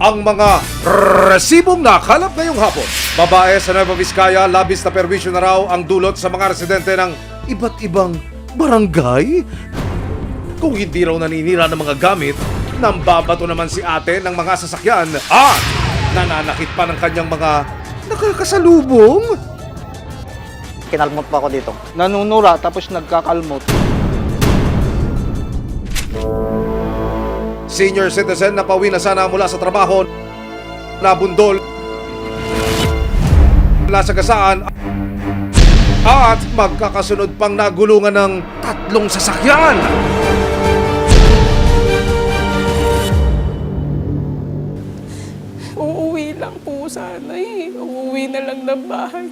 ang mga resibong nakalap ngayong hapon. Babae sa Nueva Vizcaya, labis na perwisyo na raw ang dulot sa mga residente ng iba't ibang barangay. Kung hindi raw naninira ng mga gamit, nambabato naman si ate ng mga sasakyan at nananakit pa ng kanyang mga nakakasalubong. Kinalmot po ako dito. Nanunura tapos nagkakalmot. Senior citizen na pauwi na sana mula sa trabaho, nabundol, nasagasaan, at magkakasunod pang nagulungan ng 3 sasakyan. Uuwi lang po sana eh. Uuwi na lang ng bahay.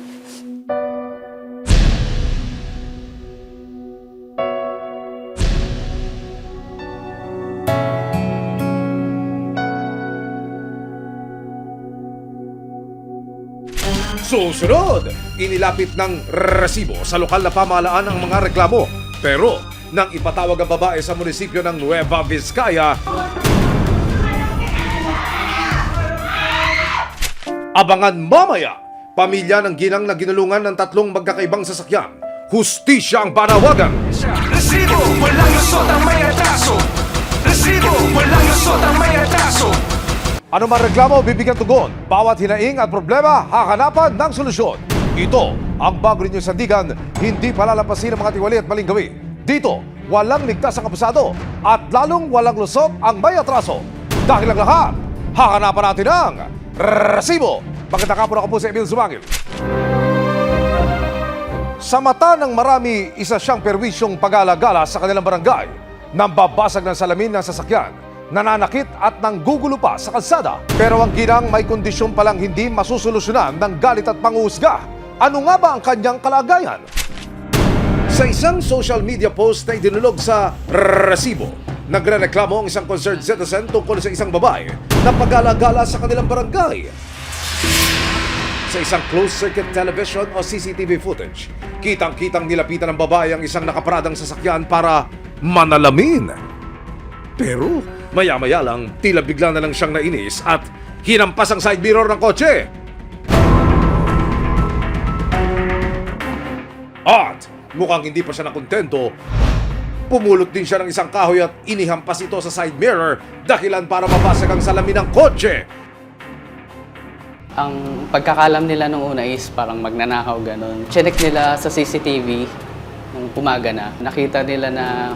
Susunod, inilapit ng resibo sa lokal na pamahalaan ang mga reklamo. Pero, nang ipatawag ang babae sa munisipyo ng Nueva Vizcaya, abangan mamaya, pamilya ng ginang na ginulungan ng 3 magkakaibang sasakyan. Hustisya ang panawagan. Resibo, walang lusot ang may atraso. Resibo, walang lusot ang may atraso. Ano man reklamo, bibigyan tugon. Bawat hinaing at problema, hakanapan ng solusyon. Ito ang bago ninyong sandigan, hindi palalampasin ang mga tiwali at maling gawi. Dito, walang ligtas ang kabusado at lalong walang lusot ang may atraso. Dahil ang lahat, hakanapan natin ang resibo. Magandang hapon, ako po si Emil Zumangil. Sa mata ng marami, isa siyang perwisyong pag-alagala sa kanilang barangay. Nambabasag ng salamin ng sasakyan, nananakit at nanggugulo pa sa kalsada. Pero ang ginang may kondisyon palang hindi masusolusyonan ng galit at panguhusga. Ano nga ba ang kanyang kalagayan? Sa isang social media post na idinulog sa resibo, nagrereklamo ang isang concerned citizen tungkol sa isang babae na pag-alagala sa kanilang barangay. Sa isang closed-circuit television o CCTV footage, kitang-kitang nilapitan ng babae ang isang nakaparadang sasakyan para manalamin. Pero maya-maya lang, tila bigla na lang siyang nainis at hinampas ang side mirror ng kotse. At mukhang hindi pa siya nakontento, pumulot din siya ng isang kahoy at inihampas ito sa side mirror dahilan para mabasag ang salamin ng kotse. Ang pagkakalam nila nung una is parang magnanakaw ganun. Chinek nila sa CCTV nung umaga na. Nakita nila na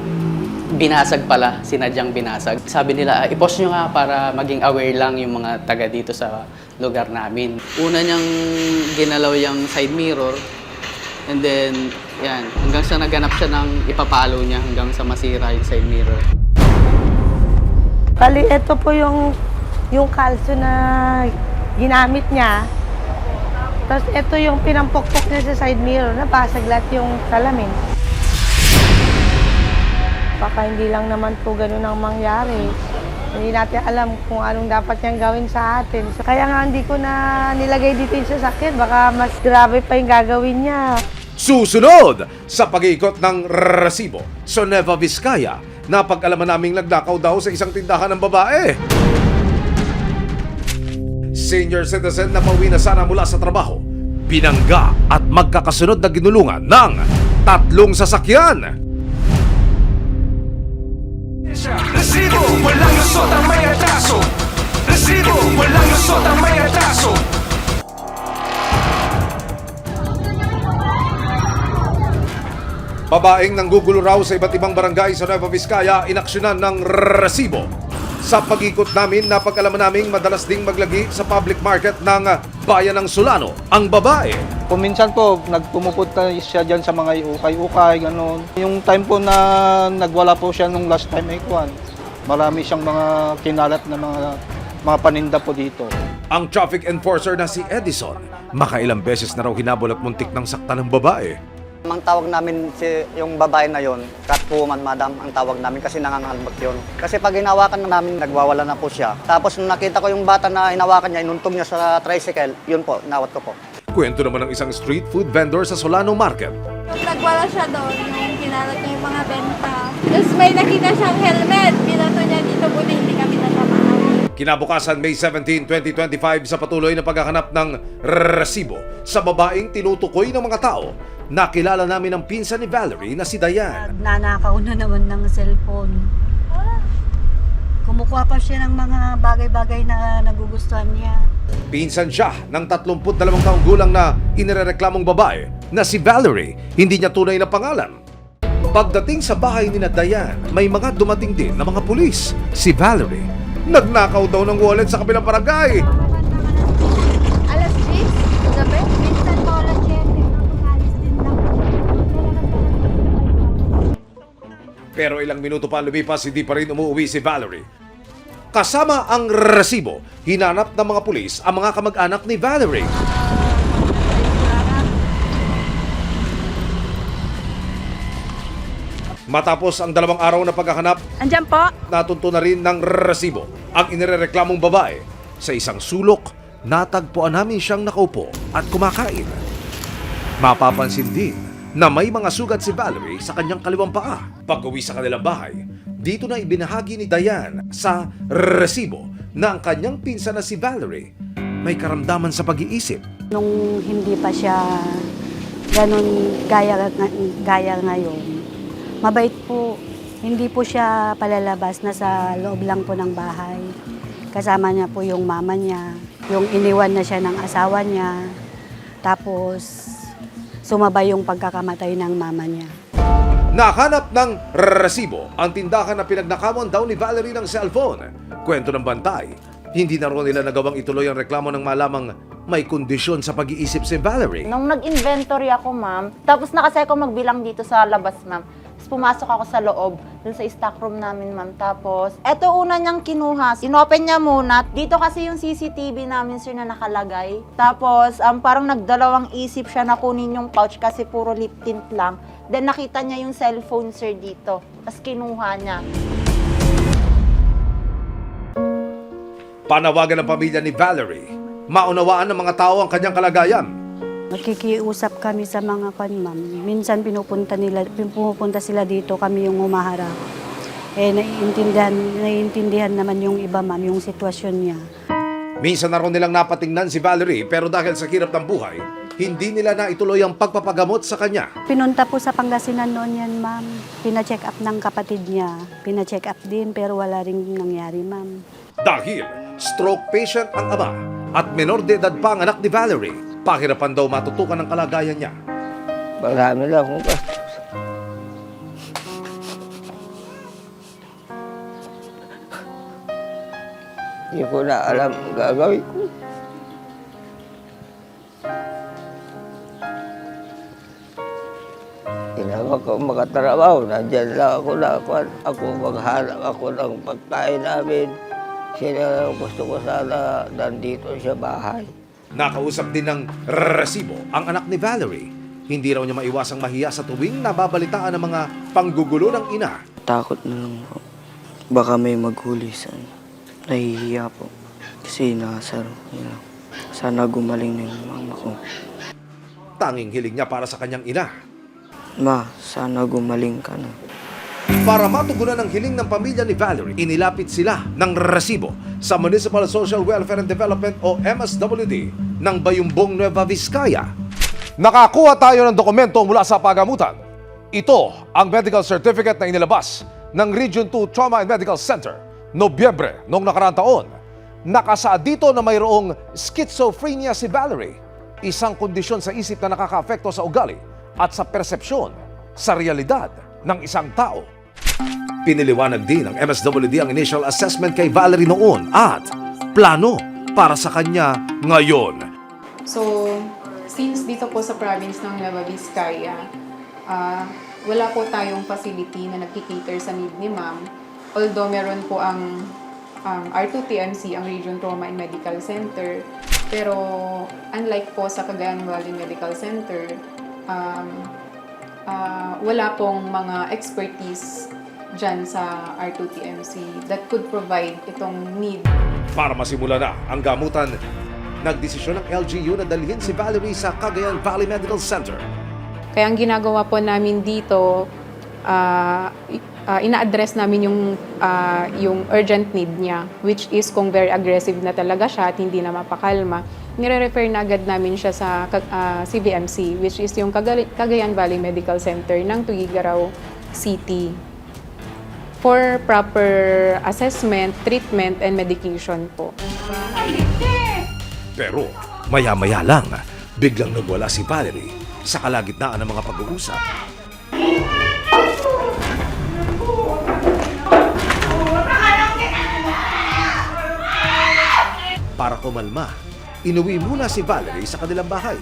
binasag pala, sinadyang binasag. Sabi nila, i-post nyo nga para maging aware lang yung mga taga dito sa lugar namin. Una niyang ginalaw yung side mirror. And then, yan, hanggang sa naganap siya ng ipapalo niya hanggang sa masira yung side mirror. Bali, ito po yung kalso na ginamit niya. Tapos ito yung pinampokpok niya sa side mirror, nabasag lahat yung salamin. Baka hindi lang naman po ganun ang mangyari. Hindi natin alam kung anong dapat niyang gawin sa atin. So, kaya nga hindi ko na nilagay dito yung sasakyan. Baka mas grabe pa yung gagawin niya. Susunod sa pag-iikot ng resibo sa Nueva Vizcaya, napag-alaman naming nagnakaw daw sa isang tindahan ng babae. Senior citizen na pauwi na sana mula sa trabaho, binangga at magkakasunod na ginulungan ng 3 sasakyan. Resibo, walang lusot ang may atraso. Resibo, walang lusot ang may atraso. Babaeng nanggugulo raw sa iba't ibang barangay sa Nueva Vizcaya, inaksyonan ng resibo. Sa pag-ikot namin, napag-alaman naming madalas ding maglagi sa public market ng bayan ng Solano ang babae. Kuminsan po, nagpumupunta siya dyan sa mga ukay-ukay, gano'n. Yung time po na nagwala po siya nung last time ay kuwan, marami siyang mga kinalat na mga paninda po dito. Ang traffic enforcer na si Edison, makailang beses na raw hinabol at muntik ng sakta ng babae. Ang tawag namin yung babae na yon, catwoman madam ang tawag namin kasi nangangalbak yun. Kasi pag hinawakan na namin, nagwawala na po siya. Tapos nung nakita ko yung bata na hinawakan niya, inuntog niya sa tricycle, yun po, nawat ko po. Kwento naman ng isang street food vendor sa Solano Market. Nagwala siya doon, yung kinalat niya yung mga benta. Tapos may nakita siyang helmet, binato niya dito, buti hindi kami natamaan. Kinabukasan May 17, 2025 sa patuloy na paghahanap ng resibo sa babaeng tinutukoy ng mga tao, nakilala namin ang pinsan ni Valerie na si Diane. Nagnanakaw na naman ng cellphone. Kumukuha pa siya ng mga bagay-bagay na nagugustuhan niya. Pinsan siya ng 32 taong gulang na inirereklamong babae na si Valerie, hindi niya tunay na pangalan. Pagdating sa bahay ni Diane, may mga dumating din na mga pulis. Si Valerie, nagnakaw daw ng wallet sa kabilang barangay. Alas 10? Gabi? Minsan po alas 7, nakapag-alis din lang. Pero ilang minuto pa lumipas, hindi pa rin umuwi si Valerie. Kasama ang resibo, hinanap ng mga pulis ang mga kamag-anak ni Valerie. Matapos ang 2 araw na paghahanap, Andyan po. natunto na rin ng resibo ang inirereklamong babae. Sa isang sulok, natagpuan namin siyang nakaupo at kumakain. Mapapansin din na may mga sugat si Valerie sa kanyang kaliwang paa. Pag-uwi sa kanilang bahay, dito na ibinahagi ni Diane sa resibo na ang kanyang pinsan na si Valerie may karamdaman sa pag-iisip. Nung hindi pa siya ganun gaya ngayon, mabait po. Hindi po siya palalabas, nasa loob lang po ng bahay. Kasama niya po yung mama niya, yung iniwan na siya ng asawa niya. Tapos sumabay yung pagkakamatay ng mama niya. Nahanap ng resibo ang tindahan na pinagnakawan daw ni Valerie ng cellphone. Kwento ng bantay, hindi na rin nila nagawang ituloy ang reklamo ng malamang may kondisyon sa pag-iisip si Valerie. Nung nag-inventory ako, ma'am, tapos nakasaya ko magbilang dito sa labas, ma'am. Tapos pumasok ako sa loob, dun sa stock room namin, ma'am. Tapos, eto una niyang kinuha. Inopen niya muna. Dito kasi yung CCTV namin, sir, na nakalagay. Tapos, parang nagdalawang isip siya na kunin yung pouch kasi puro lip tint lang. Then, nakita niya yung cellphone, sir, dito. Tapos, kinuha niya. Panawagan ng pamilya ni Valerie, maunawaan ng mga tao ang kanyang kalagayan. Nakikiusap kami sa mga ma'am. Minsan pumupunta sila dito, kami yung humaharap. Naiintindihan naman yung iba, ma'am, yung sitwasyon niya. Minsan na rin nilang napatingnan si Valerie pero dahil sa hirap ng buhay, hindi nila na ituloy ang pagpapagamot sa kanya. Pinunta po sa Pangasinan noon yan, ma'am. Pina-check up ng kapatid niya. Pina-check up din pero wala rin nangyari, ma'am. Dahil stroke patient ang ama at menor de edad pa ang anak ni Valerie, pahirapan daw matutukan ang kalagayan niya. Marami lang akong gastos. Hindi ko na alam ang gagawin ko. Tinawag ko makatrabaho, nandyan lang ako na ako maghanap ako ng pagkain namin. Sila gusto ko sana nandito sa bahay. Nakausap din ng resibo ang anak ni Valerie. Hindi raw niya maiwasang mahiya sa tuwing nababalitaan ng mga panggugulo ng ina. Takot na lang po. Baka may maghulisan. Nahihiya po. Kasi nakasaro nila. Sana gumaling na yung mama ko. Tanging hiling niya para sa kanyang ina. Ma, sana gumaling ka na. Para matugunan ang hiling ng pamilya ni Valerie, inilapit sila ng resibo sa Municipal Social Welfare and Development o MSWD ng Bayumbong Nueva Vizcaya. Nakakuha tayo ng dokumento mula sa pagamutan. Ito ang medical certificate na inilabas ng Region 2 Trauma and Medical Center Nobyembre noong nakaraang taon. Nakasaad dito na mayroong schizophrenia si Valerie, isang kondisyon sa isip na nakakaapekto sa ugali at sa persepsyon sa realidad ng isang tao. Piniliwanag din ng MSWD ang initial assessment kay Valerie noon at plano para sa kanya ngayon. So, since dito po sa province ng Nueva Vizcaya, wala po tayong facility na nagkikater sa need ni ma'am. Although meron po ang R2TMC, ang Region Trauma and Medical Center. Pero unlike po sa Cagayan Valley Medical Center, wala pong mga expertise dyan sa R2TMC that could provide itong need. Para masimula na ang gamutan, nagdesisyon ng LGU na dalhin si Valerie sa Cagayan Valley Medical Center. Kaya ang ginagawa po namin dito, ina-address namin yung urgent need niya, which is kung very aggressive na talaga siya at hindi na mapakalma, nire-refer na agad namin siya sa CVMC, which is yung Cagayan Valley Medical Center ng Tuguegarao City for proper assessment, treatment, and medication po. Pero maya-maya lang, biglang nagwala si Valerie sa kalagitnaan ng mga pag-uusap. Para kumalma, inuwi muna si Valerie sa kanilang bahay.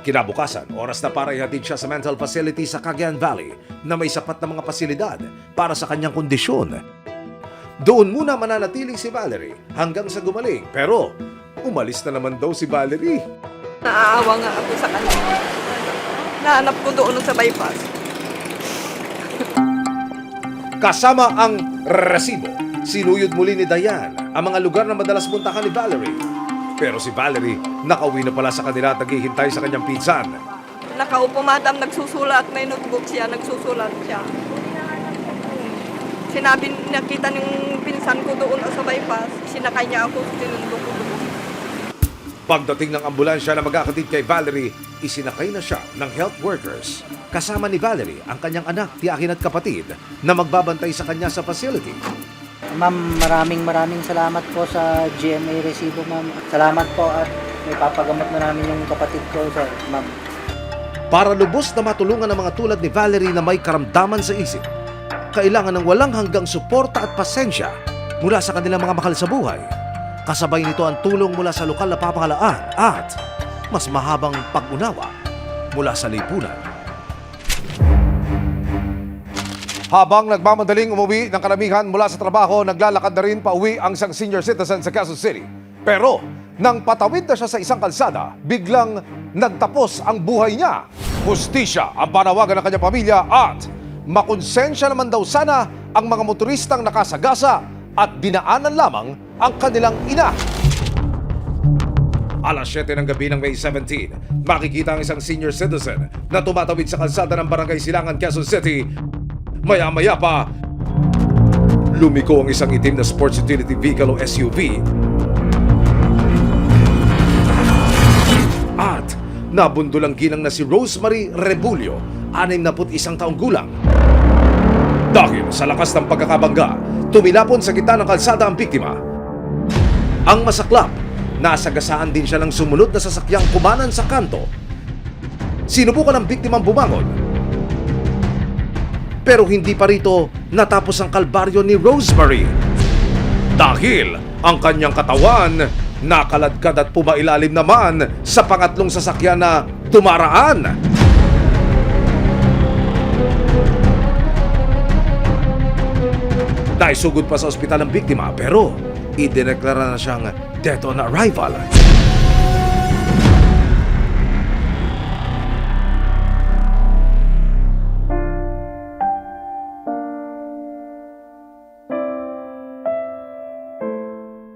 Kinabukasan, oras na para ihatid siya sa mental facility sa Cagayan Valley na may sapat na mga pasilidad para sa kanyang kondisyon. Doon muna mananatiling si Valerie hanggang sa gumaling, pero umalis na naman daw si Valerie. Naaawa nga ako sa kanya. Nahanap ko doon sa bypass. Kasama ang resibo, sinuyod muli ni Diane ang mga lugar na madalas puntahan ni Valerie. Pero si Valerie, nakauwi na pala sa kanila at naghihintay sa kanyang pinsan. Nakaupo, madam, nagsusulat. May notebook siya, nagsusulat siya. Sinabi, nakita ng pinsan ko doon sa bypass. Sinakay niya ako, sinundo ko doon. Pagdating ng ambulansya na magkakatid kay Valerie, isinakay na siya ng health workers. Kasama ni Valerie ang kanyang anak, tiyahin at kapatid na magbabantay sa kanya sa facility. Ma'am, maraming salamat po sa GMA Resibo, ma'am. Salamat po at may papagamot na namin yung kapatid ko, sir, ma'am. Para lubos na matulungan ang mga tulad ni Valerie na may karamdaman sa isip, kailangan ng walang hanggang suporta at pasensya mula sa kanilang mga mahal sa buhay. Kasabay nito ang tulong mula sa lokal na pamahalaan at mas mahabang pag-unawa mula sa lipunan. Habang nagmamadaling umuwi ng karamihan mula sa trabaho, naglalakad na rin pauwi ang isang senior citizen sa Quezon City. Pero nang patawid na siya sa isang kalsada, biglang nagtapos ang buhay niya. Hustisya ang panawagan ng kanyang pamilya at makonsensya naman daw sana ang mga motoristang nakasagasa at dinaanan lamang ang kanilang ina. Alas 7 ng gabi ng May 17, makikita ang isang senior citizen na tumatawid sa kalsada ng Barangay Silangan, Quezon City. Maya-maya pa, lumiko ang isang itim na sports utility vehicle o SUV. At nabundol ang ginang na si Rosemary Rebulio, 61 taong gulang. Dahil sa lakas ng pagkakabangga, tumilapon sa gitna ng kalsada ang biktima. Ang masaklap, nasagasaan din siya ng sumunod na sasakyang kumanan sa kanto. Sinubukan ng biktimang bumangon. Pero hindi pa rito natapos ang kalbaryo ni Rosemary. Dahil ang kanyang katawan nakaladkad at pumailalim naman sa pangatlong sasakyan na dumaraan. Naisugod pa sa ospital ang biktima pero idineklara na siyang dead on arrival.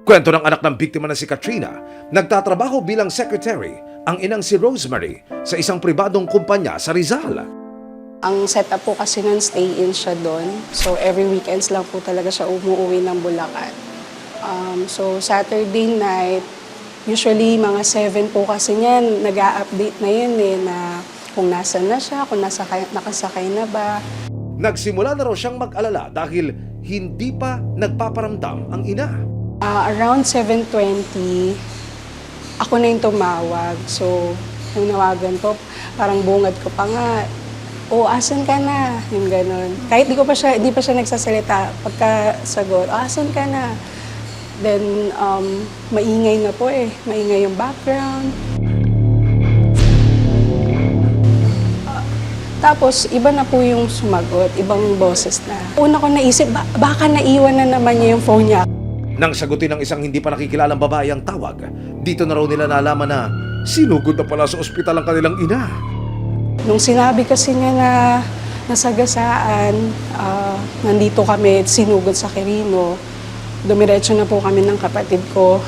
Kwento ng anak ng biktima na si Katrina, nagtatrabaho bilang secretary ang inang si Rosemary sa isang pribadong kumpanya sa Rizal. Ang setup po kasi nun, stay-in siya doon. So every weekends lang po talaga siya umuwi ng Bulacan. So Saturday night, usually mga 7 po kasi niyan, nag-a-update na yun na kung nasan na siya, kung nakasakay na ba. Nagsimula na raw siyang mag-alala dahil hindi pa nagpaparamdam ang ina. Around 7:20, ako na yung tumawag. So, yung nawagan ko, parang bungad ko pa nga, asan ka na? Yung ganun. Kahit di pa siya nagsasalita, pagkasagot, asan ka na? Then, maingay na po maingay yung background. Tapos, iba na po yung sumagot, ibang boses na. Una ko naisip, baka naiwan na naman niya yung phone niya. Nang sagutin ng isang hindi pa nakikilalang babae ang tawag, dito na raw nila nalaman na sinugod na pala sa ospital ang kanilang ina. Nung sinabi kasi niya na nasagasaan, nandito kami, sinugod sa Quirino, dumiretso na po kami ng kapatid ko.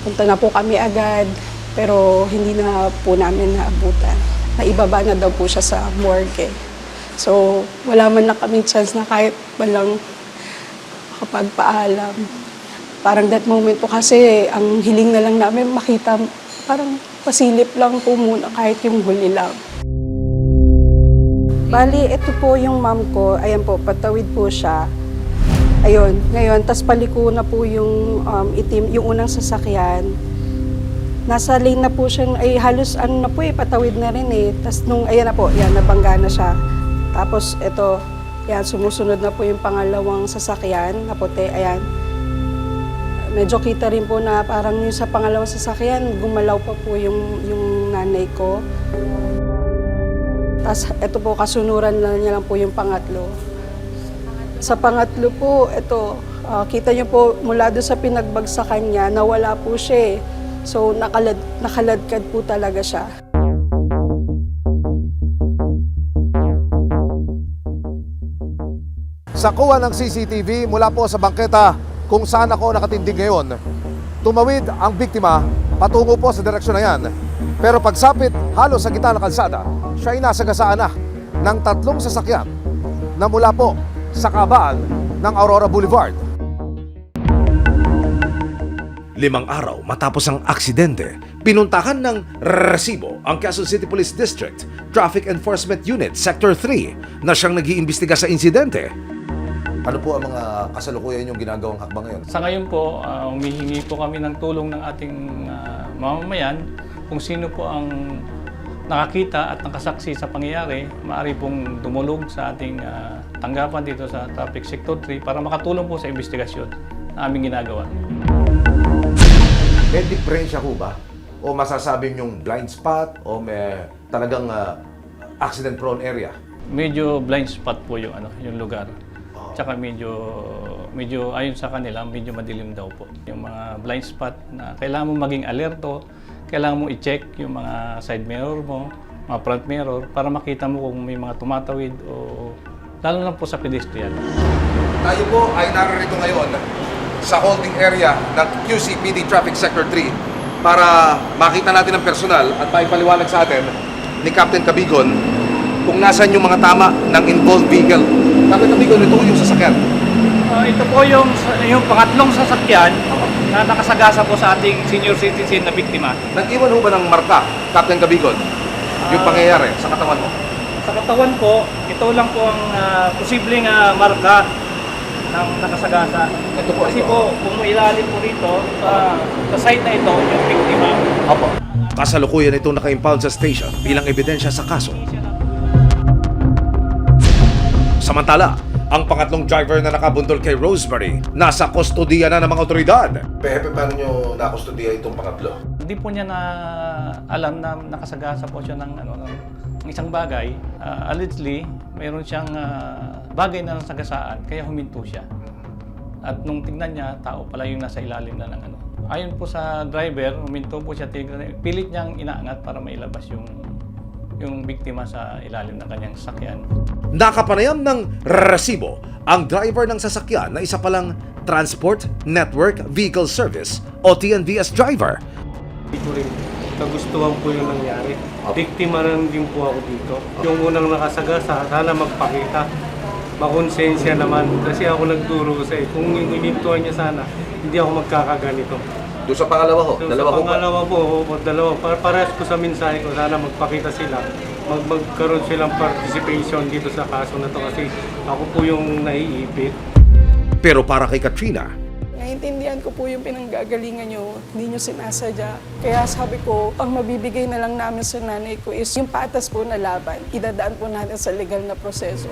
Punta na po kami agad, pero hindi na po namin naabutan. naibaba na daw po siya sa morgue. So, wala man na kaming chance na kahit walang makapagpaalam. Parang that moment po kasi, ang hiling na lang namin makita, parang pasilip lang po muna kahit yung huli lang. Bali, ito po yung mom ko. Ayan po, patawid po siya. Ayun, ngayon, tas paliko na po yung itim, yung unang sasakyan. Nasa lane na po siya, ay halos ano na po patawid na rin eh. Tas nung, ayan na po, yan, nabangga na siya. Tapos ito, yan, sumusunod na po yung pangalawang sasakyan na puti, ayan. Medyo kita rin po na parang yung sa pangalawang sasakyan, gumalaw pa po yung nanay ko. Tapos ito po, kasunuran na niya lang po yung pangatlo. Sa pangatlo po, ito, kita niyo po mula doon sa pinagbagsakan niya, nawala po siya eh. So nakaladkad po talaga siya. Sa kuha ng CCTV mula po sa bangketa kung saan ako nakatindig ngayon, tumawid ang biktima patungo po sa direksyon na yan. Pero pagsapit halos sa gitna ng kalsada, siya ay nasagasaan na ng 3 sasakyan na mula po sa kabaan ng Aurora Boulevard. 5 araw matapos ang aksidente, pinuntahan ng resibo ang Quezon City Police District Traffic Enforcement Unit Sector 3 na siyang nag-iimbestiga sa insidente. Ano po ang mga kasalukuyan yung ginagawang hakbang ngayon? Sa ngayon po, humihingi po kami ng tulong ng ating mamamayan kung sino po ang nakakita at nakasaksi sa pangyayari, maaari pong dumulog sa ating tanggapan dito sa Traffic Sector 3 para makatulong po sa investigasyon na aming ginagawa. May diferensya ho ba? O masasabi yung blind spot o may talagang accident-prone area? Medyo blind spot po yung lugar. Tsaka medyo ayon sa kanila, medyo madilim daw po. Yung mga blind spot na kailangan mo maging alerto, kailangan mo i-check yung mga side mirror mo, mga front mirror, para makita mo kung may mga tumatawid o lalo lang po sa pedestrian. Tayo po ay narito ngayon sa holding area ng QCPD Traffic Sector 3 para makita natin ang personal at maipaliwanag sa atin ni Captain Cabigon kung nasan yung mga tama ng involved vehicle. Captain Cabigon, ito yung sasakyan. Ito po yung pangatlong sasakyan na nakasagasa po sa ating senior citizen na biktima. Nag-iwan ho ba ng marka, Captain Cabigon, yung pangyayari sa katawan mo? Sa katawan po, ito lang po ang posibleng marka ng nakasagasa. Ito po, kasi ito. po, kung ilalim po rito, sa site na ito, yung biktima. Opo. Kasalukuyan itong naka-impound sa station bilang ebidensya sa kaso. Samantala, ang pangatlong driver na nakabundol kay Rosemary nasa kustodiya na ng mga otoridad. Pepe, paano nyo nakustodiya itong pangatlo? Hindi po niya na alam na nakasagasa po siya ng isang bagay. Allegedly, mayroon siyang bagay na nasagasaan, kaya huminto siya. At nung tingnan niya, tao pala yung nasa ilalim na ng Ayon po sa driver, huminto po siya, pilit niyang inaangat para mailabas yung biktima sa ilalim ng kanyang sasakyan. Nakapanayam ng resibo ang driver ng sasakyan na isa palang Transport Network Vehicle Service o TNVS driver. Hindi ko rin kagustuhan po yung nangyari. Biktima rin din po ako dito. Yung unang nakasagasa, sana magpakita. Makonsensya naman kasi ako nagdurusa eh. Kung inintuan niya sana, hindi ako magkakaganito. Doon sa pangalawa ho? Pangalawa po, dalawa. Parehas ko sa mensahe ko, sana magpakita sila. Magkaroon silang participation dito sa kaso na to kasi ako po yung naiipit. Pero para kay Katrina, Naintindihan ko po yung pinanggagalingan nyo, hindi nyo sinasadya. Kaya sabi ko, ang mabibigay na lang namin sa nanay ko is yung patas po na laban. Idadaan po natin sa legal na proseso.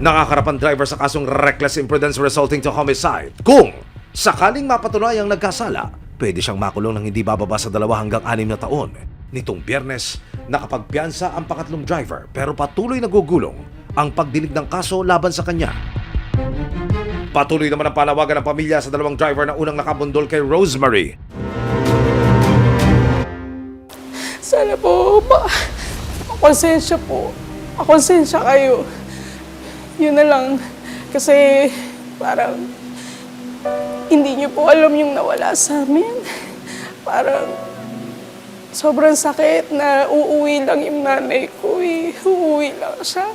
nakakarapan driver sa kasong reckless imprudence resulting to homicide. Kung sakaling mapatunayang nagkasala, pwede siyang makulong ng hindi bababa sa 2 hanggang 6 na taon. Nitong Biyernes, nakapagpiyansa ang pangatlong driver pero patuloy nagugulong ang pagdinig ng kaso laban sa kanya. Patuloy naman ang panawagan ng pamilya sa 2 driver na unang nakabundol kay Rosemary. Sana po, makonsensya po. Makonsensya kayo. Yun na lang. Kasi parang hindi niyo po alam yung nawala sa amin. Parang sobrang sakit na uuwi lang yung nanay ko eh. Uuwi lang siya.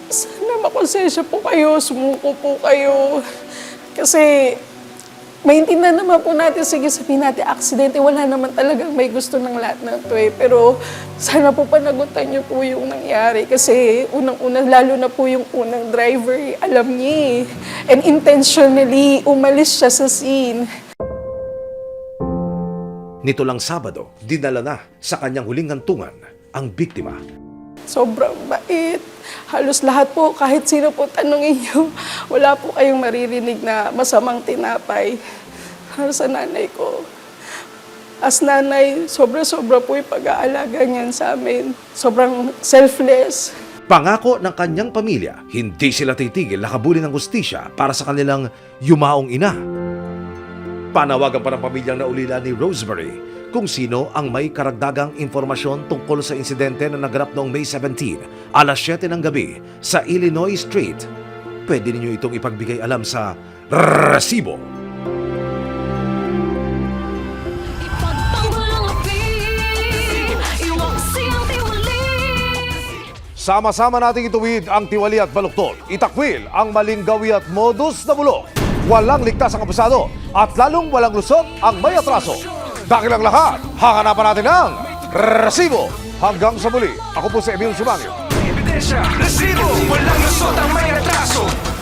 Sana makonsensya po kayo, sumuko po kayo. Kasi maintindihan naman po natin, sige sabihin natin, aksidente, wala naman talagang may gusto ng lahat ng to eh. Pero sana po panagutan niyo po yung nangyari. Kasi unang-una, lalo na po yung unang driver, alam niya eh. And intentionally, umalis siya sa scene. Nito lang Sabado, dinala na sa kanyang huling hantungan ang biktima. Sobrang bait. Halos lahat po, kahit sino po tanongin niyo, wala po kayong maririnig na masamang tinapay. Para sa nanay ko. As nanay, sobra-sobra po yung pag-aalaga niyan sa amin. Sobrang selfless. Pangako ng kanyang pamilya, hindi sila titigil na habulin ng hustisya para sa kanilang yumaong ina. Panawagan pa ng pamilyang naulila ni Rosemary kung sino ang may karagdagang impormasyon tungkol sa insidente na naganap noong May 17, alas 7 ng gabi sa Illinois Street. Pwede ninyo itong ipagbigay alam sa resibo. Sama-sama nating ituwid ang tiwali at baluktot. Itakwil ang maling gawi at modus na bulok. Walang ligtas ang abusado at lalong walang lusot ang may atraso. Dahil ang lahat, hahanapan natin ang resibo. Hanggang sa muli, ako po si Emil Sumangil. Ebidensya, resibo, walang lusot ang may atraso.